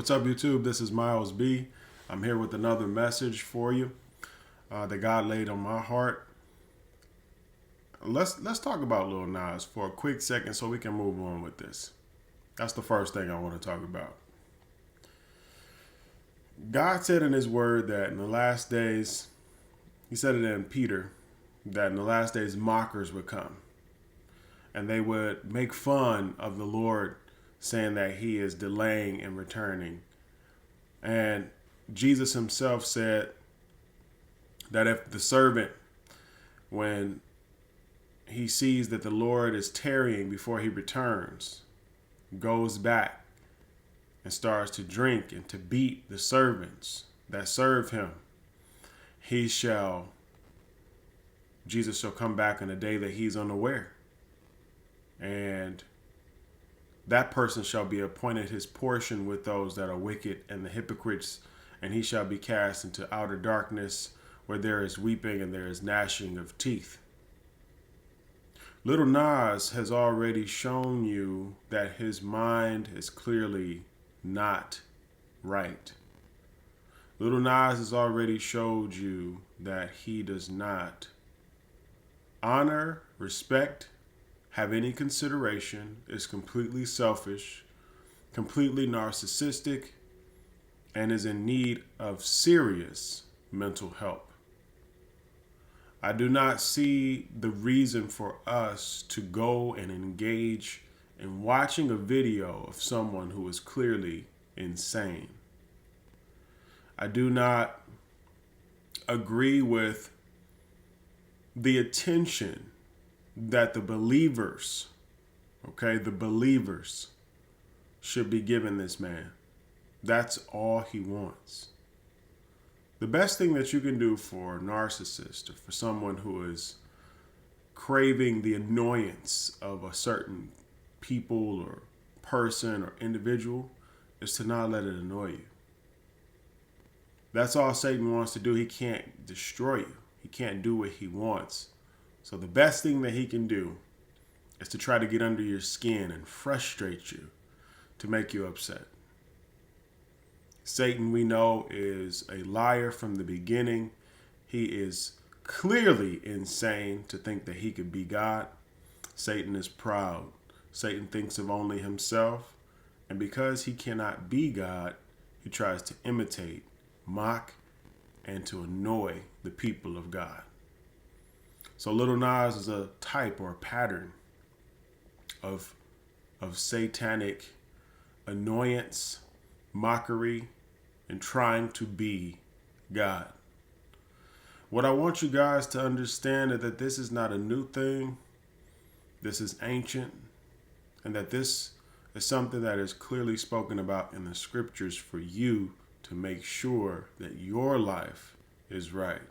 What's up, YouTube? This is Miles B. I'm here with another message for you that God laid on my heart. Let's talk about Lil Nas for a quick second so we can move on with this. That's the first thing I want to talk about. God said in his word that in the last days, he said it in Peter, that in the last days mockers would come and they would make fun of the Lord, saying that he is delaying in returning. And Jesus himself said that if the servant, when he sees that the Lord is tarrying before he returns, goes back and starts to drink and to beat the servants that serve him, Jesus shall come back in a day that he's unaware. And that person shall be appointed his portion with those that are wicked and the hypocrites, and he shall be cast into outer darkness, where there is weeping and there is gnashing of teeth. Lil Nas has already shown you that his mind is clearly not right. Lil Nas has already showed you that he does not honor, respect, have any consideration, is completely selfish, completely narcissistic, and is in need of serious mental help. I do not see the reason for us to go and engage in watching a video of someone who is clearly insane. I do not agree with the attention that the believers should be giving this man. That's all he wants. The best thing that you can do for a narcissist or for someone who is craving the annoyance of a certain people or person or individual is to not let it annoy you. That's all Satan wants to do. He can't destroy you. He can't do what he wants. So the best thing that he can do is to try to get under your skin and frustrate you to make you upset. Satan, we know, is a liar from the beginning. He is clearly insane to think that he could be God. Satan is proud. Satan thinks of only himself. And because he cannot be God, he tries to imitate, mock, and to annoy the people of God. So Lil Nas is a type or a pattern of satanic annoyance, mockery, and trying to be God. What I want you guys to understand is that this is not a new thing. This is ancient, and that this is something that is clearly spoken about in the scriptures for you to make sure that your life is right.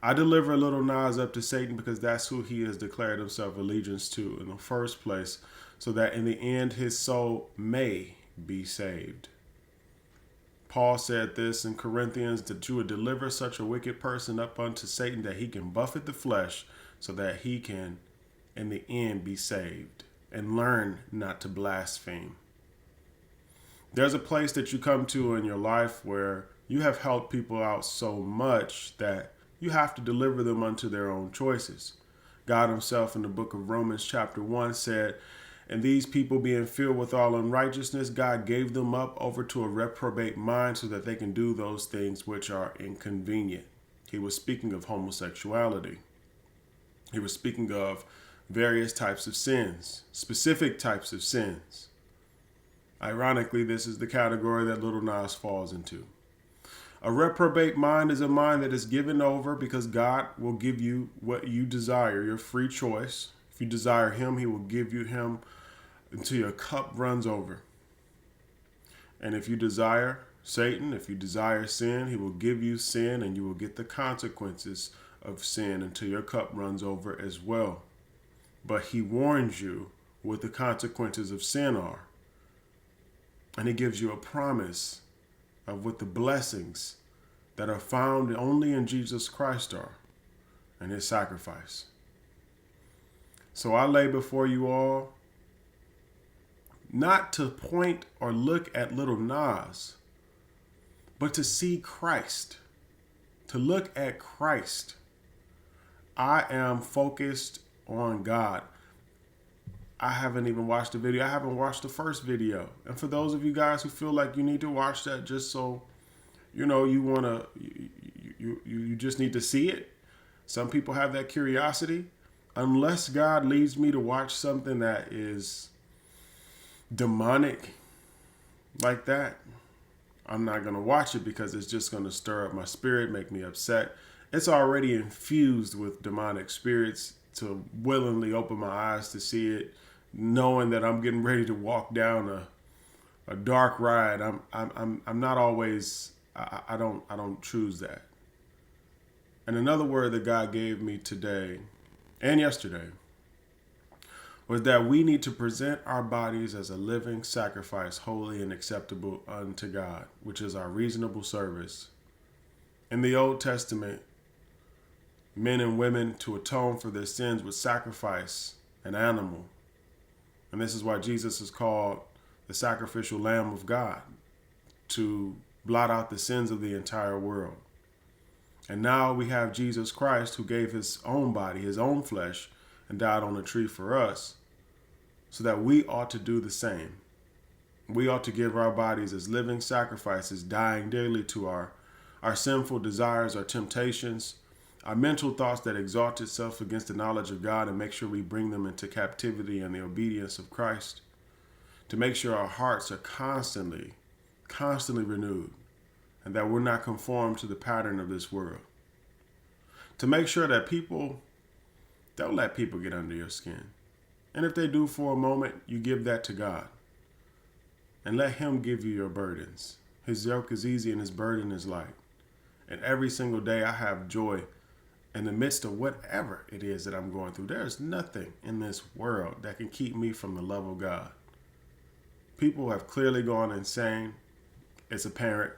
I deliver Lil Nas up to Satan because that's who he has declared himself allegiance to in the first place, so that in the end his soul may be saved. Paul said this in Corinthians, that you would deliver such a wicked person up unto Satan that he can buffet the flesh so that he can in the end be saved and learn not to blaspheme. There's a place that you come to in your life where you have helped people out so much that you have to deliver them unto their own choices. God himself in the book of Romans chapter 1 said, and these people being filled with all unrighteousness, God gave them up over to a reprobate mind so that they can do those things which are inconvenient. He was speaking of homosexuality. He was speaking of various types of sins, specific types of sins. Ironically, this is the category that Lil Nas falls into. A reprobate mind is a mind that is given over because God will give you what you desire, your free choice. If you desire him, he will give you him until your cup runs over. And if you desire Satan, if you desire sin, he will give you sin and you will get the consequences of sin until your cup runs over as well. But he warns you what the consequences of sin are. And he gives you a promise of what the blessings that are found only in Jesus Christ are and his sacrifice. So I lay before you all not to point or look at little Nas, but to see Christ, to look at Christ. I am focused on God. I haven't even watched the video. I haven't watched the first video. And for those of you guys who feel like you need to watch that just so, you know, you just need to see it. Some people have that curiosity. Unless God leads me to watch something that is demonic like that, I'm not going to watch it because it's just going to stir up my spirit, make me upset. It's already infused with demonic spirits to willingly open my eyes to see it, knowing that I'm getting ready to walk down a dark ride. I'm not always, I don't choose that. And another word that God gave me today and yesterday was that we need to present our bodies as a living sacrifice, holy and acceptable unto God, which is our reasonable service. In the Old Testament, men and women to atone for their sins would sacrifice an animal. And this is why Jesus is called the sacrificial Lamb of God, to blot out the sins of the entire world. And now we have Jesus Christ, who gave his own body, his own flesh, and died on a tree for us, so that we ought to do the same. We ought to give our bodies as living sacrifices, dying daily to our sinful desires, our temptations, our mental thoughts that exalt itself against the knowledge of God, and make sure we bring them into captivity and the obedience of Christ, to make sure our hearts are constantly renewed, and that we're not conformed to the pattern of this world. To make sure that don't let people get under your skin. And if they do for a moment, you give that to God. And let him give you your burdens. His yoke is easy and his burden is light. And every single day I have joy in the midst of whatever it is that I'm going through. There's nothing in this world that can keep me from the love of God. People have clearly gone insane. It's apparent.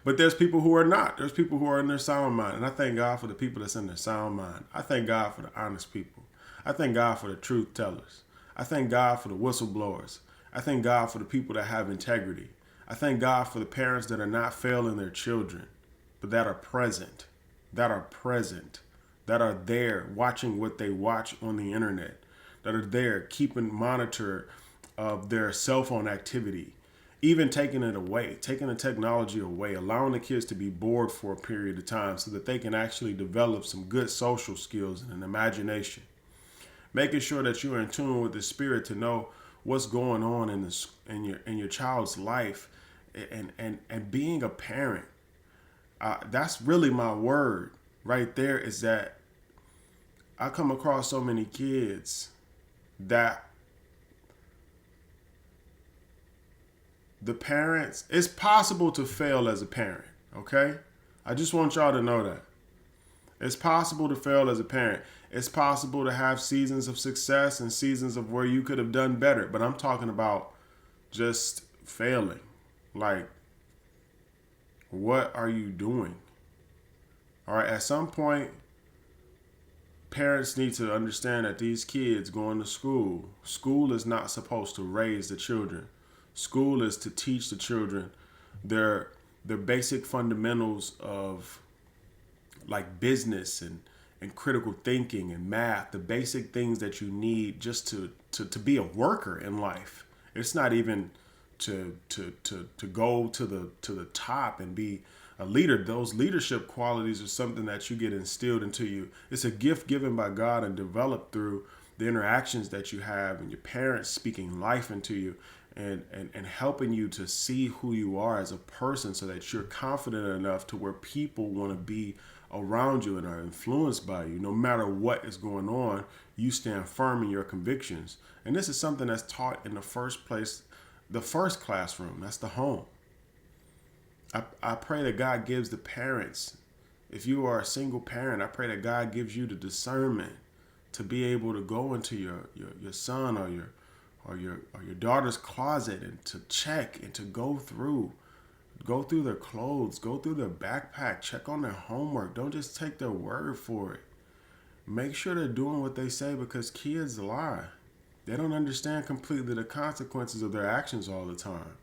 But there's people who are not. There's people who are in their sound mind. And I thank God for the people that's in their sound mind. I thank God for the honest people. I thank God for the truth tellers. I thank God for the whistleblowers. I thank God for the people that have integrity. I thank God for the parents that are not failing their children, but that are present, that are there watching what they watch on the internet, that are there keeping monitor of their cell phone activity, even taking it away, taking the technology away, allowing the kids to be bored for a period of time so that they can actually develop some good social skills and an imagination. Making sure that you're in tune with the spirit to know what's going on in your child's life, and being a parent. That's really my word right there, is that I come across so many kids that the parents, it's possible to fail as a parent, okay? I just want y'all to know that. It's possible to fail as a parent. It's possible to have seasons of success and seasons of where you could have done better. But I'm talking about just failing. Like, what are you doing? All right, at some point, parents need to understand that these kids going to school is not supposed to raise the children. School is to teach the children their basic fundamentals of like business and critical thinking and math, the basic things that you need just to be a worker in life. It's not even to go to the top and be a leader. Those leadership qualities are something that you get instilled into you. It's a gift given by God and developed through the interactions that you have and your parents speaking life into you and helping you to see who you are as a person, so that you're confident enough to where people want to be around you and are influenced by you. No matter what is going on, you stand firm in your convictions. And this is something that's taught in the first place, the first classroom. That's the home. I pray that God gives the parents, if you are a single parent, I pray that God gives you the discernment to be able to go into your son or your daughter's closet and to check and to go through their clothes, go through their backpack, check on their homework. Don't just take their word for it. Make sure they're doing what they say, because kids lie. They don't understand completely the consequences of their actions all the time.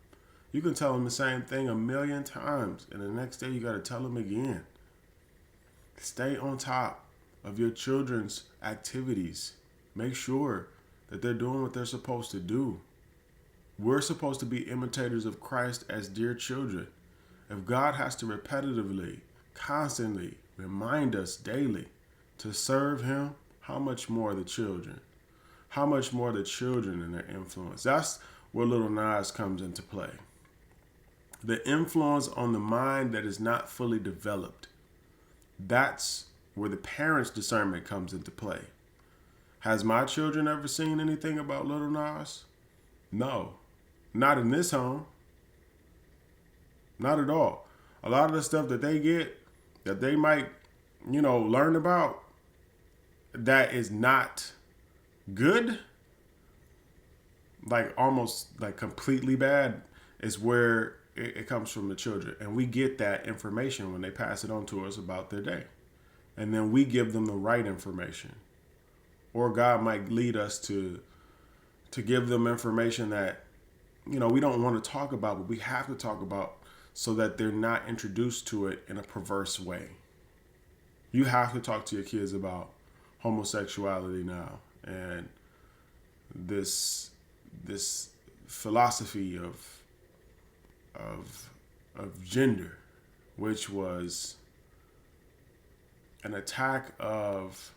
You can tell them the same thing a million times, and the next day you got to tell them again. Stay on top of your children's activities. Make sure that they're doing what they're supposed to do. We're supposed to be imitators of Christ as dear children. If God has to repetitively, constantly remind us daily to serve him, how much more the children? How much more the children and their influence? That's where Little Nas comes into play. The influence on the mind that is not fully developed. That's where the parents' discernment comes into play. Has my children ever seen anything about Little Nas? No. Not in this home. Not at all. A lot of the stuff that they get, that they might, learn about, that is not good, like almost like completely bad, is where it comes from the children. And we get that information when they pass it on to us about their day. And then we give them the right information. Or God might lead us to give them information that, we don't want to talk about, but we have to talk about so that they're not introduced to it in a perverse way. You have to talk to your kids about homosexuality now and this philosophy of gender, which was an attack of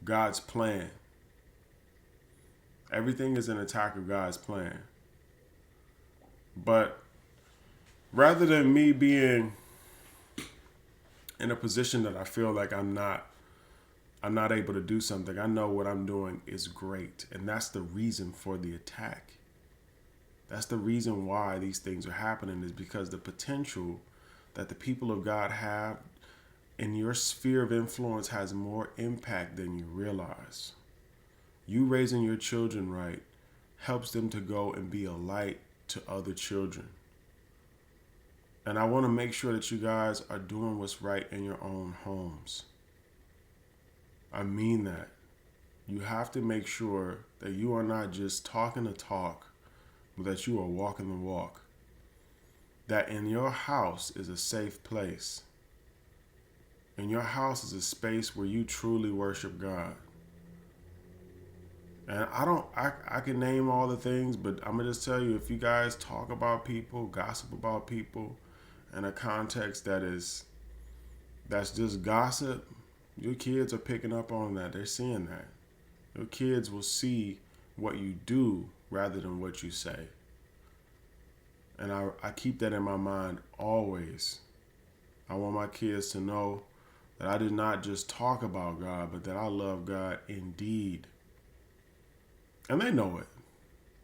God's plan. Everything is an attack of God's plan. But rather than me being in a position that I feel like I'm not able to do something, I know what I'm doing is great. And that's the reason for the attack. That's the reason why these things are happening, is because the potential that the people of God have in your sphere of influence has more impact than you realize. You raising your children right helps them to go and be a light to other children. And I want to make sure that you guys are doing what's right in your own homes. I mean that. You have to make sure that you are not just talking the talk, but that you are walking the walk. That in your house is a safe place. And your house is a space where you truly worship God. And I can name all the things, but I'm going to just tell you, if you guys talk about people, gossip about people in a context that's just gossip, your kids are picking up on that. They're seeing that. Your kids will see what you do rather than what you say. And I keep that in my mind always. I want my kids to know that I did not just talk about God, but that I love God indeed. And they know it.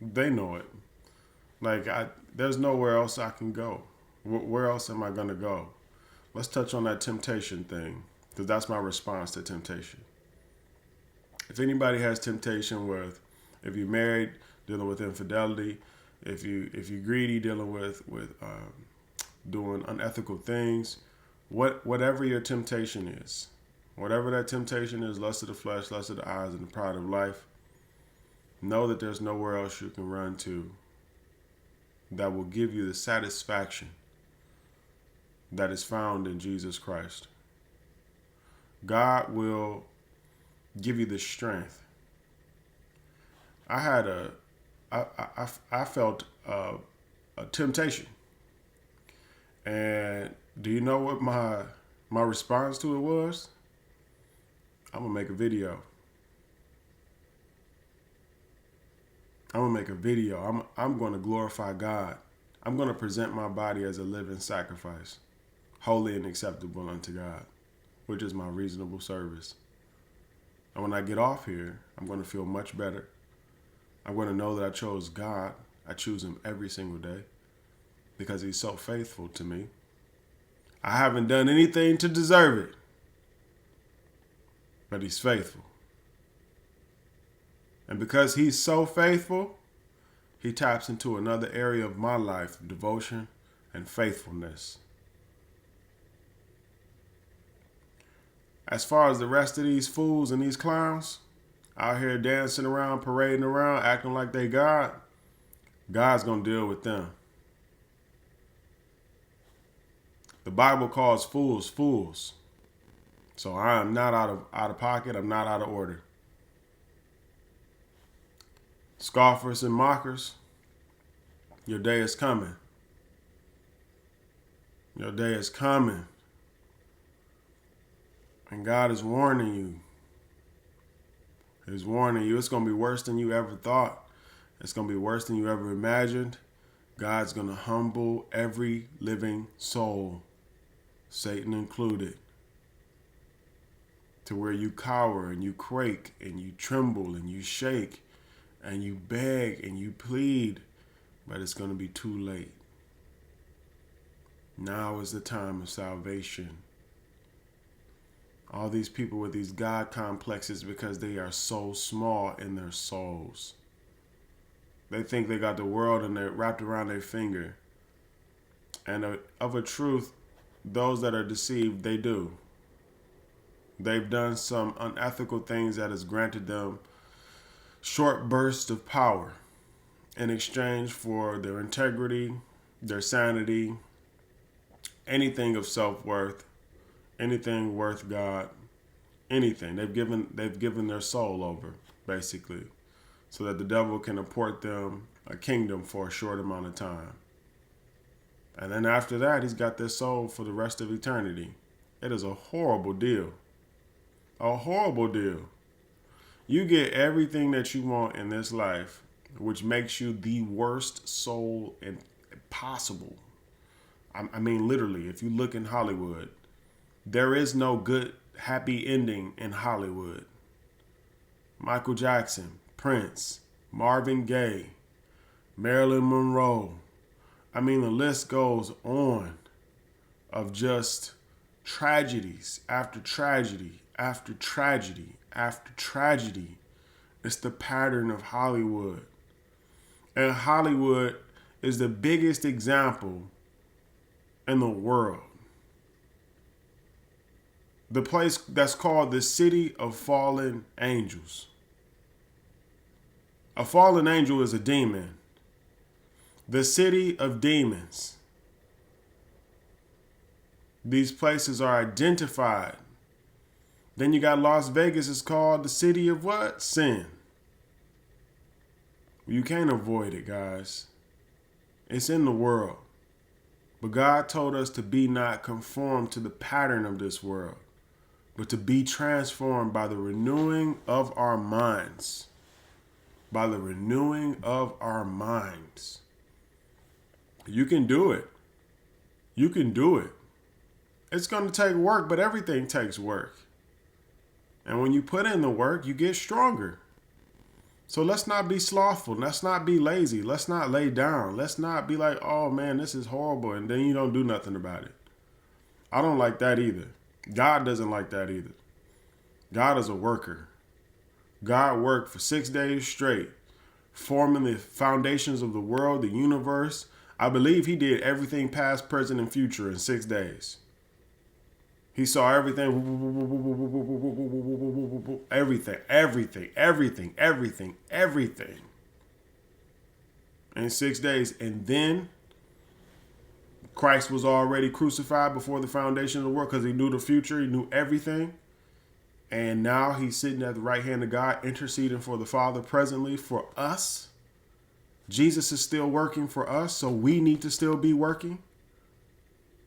They know it. Like, there's nowhere else I can go. Where else am I going to go? Let's touch on that temptation thing, because that's my response to temptation. If anybody has temptation with, if you're married, dealing with infidelity, if you're greedy, dealing with doing unethical things, whatever your temptation is, whatever that temptation is, lust of the flesh, lust of the eyes, and the pride of life, know that there's nowhere else you can run to that will give you the satisfaction that is found in Jesus Christ. God will give you the strength. I felt a temptation, and do you know what my response to it was? I'm gonna make a video. I'm going to glorify God. I'm going to present my body as a living sacrifice, holy and acceptable unto God, which is my reasonable service. And when I get off here, I'm going to feel much better. I'm going to know that I chose God. I choose him every single day because he's so faithful to me. I haven't done anything to deserve it, but he's faithful. And because he's so faithful, he taps into another area of my life, devotion and faithfulness. As far as the rest of these fools and these clowns, out here dancing around, parading around, acting like they God, God's going to deal with them. The Bible calls fools fools. So I am not out of pocket. I'm not out of order. Scoffers and mockers, your day is coming. Your day is coming. And God is warning you. He's warning you. It's going to be worse than you ever thought. It's going to be worse than you ever imagined. God's going to humble every living soul, Satan included, to where you cower and you quake and you tremble and you shake and you beg and you plead, but it's going to be too late. Now is the time of salvation. All these people with these God complexes because they are so small in their souls. They think they got the world and they're wrapped around their finger. And of a truth, those that are deceived, they do. They've done some unethical things that has granted them short bursts of power in exchange for their integrity, their sanity, anything of self-worth, anything worth God, anything. They've given their soul over, basically, so that the devil can apport them a kingdom for a short amount of time. And then after that, he's got their soul for the rest of eternity. It is a horrible deal. A horrible deal. You get everything that you want in this life, which makes you the worst soul possible. I mean, literally, if you look in Hollywood, there is no good, happy ending in Hollywood. Michael Jackson, Prince, Marvin Gaye, Marilyn Monroe. I mean, the list goes on of just tragedies after tragedy after tragedy after tragedy. It's the pattern of Hollywood. And Hollywood is the biggest example in the world. The place that's called the City of Fallen Angels. A fallen angel is a demon. The city of demons. These places are identified. Then you got Las Vegas, is called the city of what? Sin. You can't avoid it, guys. It's in the world. But God told us to be not conformed to the pattern of this world, but to be transformed by the renewing of our minds. By the renewing of our minds. You can do it. You can do it. It's going to take work, but everything takes work. And when you put in the work, you get stronger. So let's not be slothful. Let's not be lazy. Let's not lay down. Let's not be like, oh man, this is horrible. And then you don't do nothing about it. I don't like that either. God doesn't like that either. God is a worker. God worked for 6 days straight, forming the foundations of the world, the universe. I believe he did everything past, present, and future in 6 days. He saw everything, everything in 6 days. And then Christ was already crucified before the foundation of the world because he knew the future. He knew everything. And now he's sitting at the right hand of God, interceding for the Father presently for us. Jesus is still working for us, so we need to still be working.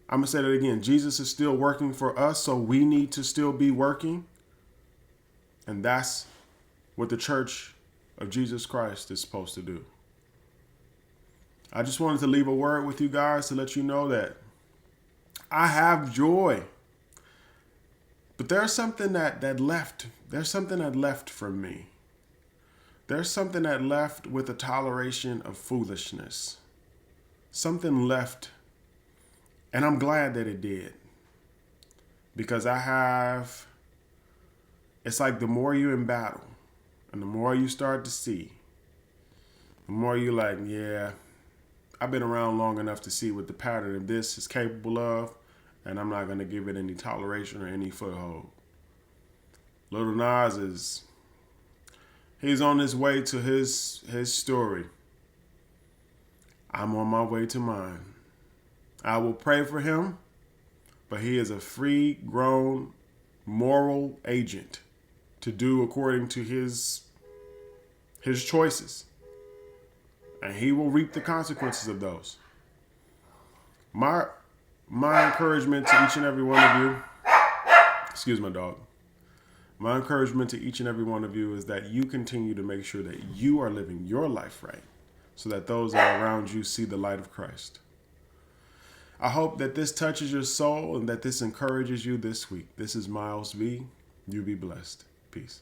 I'm going to say that again. Jesus is still working for us, so we need to still be working. And that's what the Church of Jesus Christ is supposed to do. I just wanted to leave a word with you guys to let you know that I have joy. But there's something that left. There's something that left from me. There's something that left with the toleration of foolishness. Something left. And I'm glad that it did. Because it's like the more you're in battle and the more you start to see, the more you're like, yeah, I've been around long enough to see what the pattern of this is capable of, and I'm not going to give it any toleration or any foothold. Lil Nas is He's on his way to his story. I'm on my way to mine. I will pray for him, but he is a free, grown, moral agent to do according to his choices. And he will reap the consequences of those. My encouragement to each and every one of you, excuse my dog. My encouragement to each and every one of you is that you continue to make sure that you are living your life right so that those that are around you see the light of Christ. I hope that this touches your soul and that this encourages you this week. This is Miles V. You be blessed. Peace.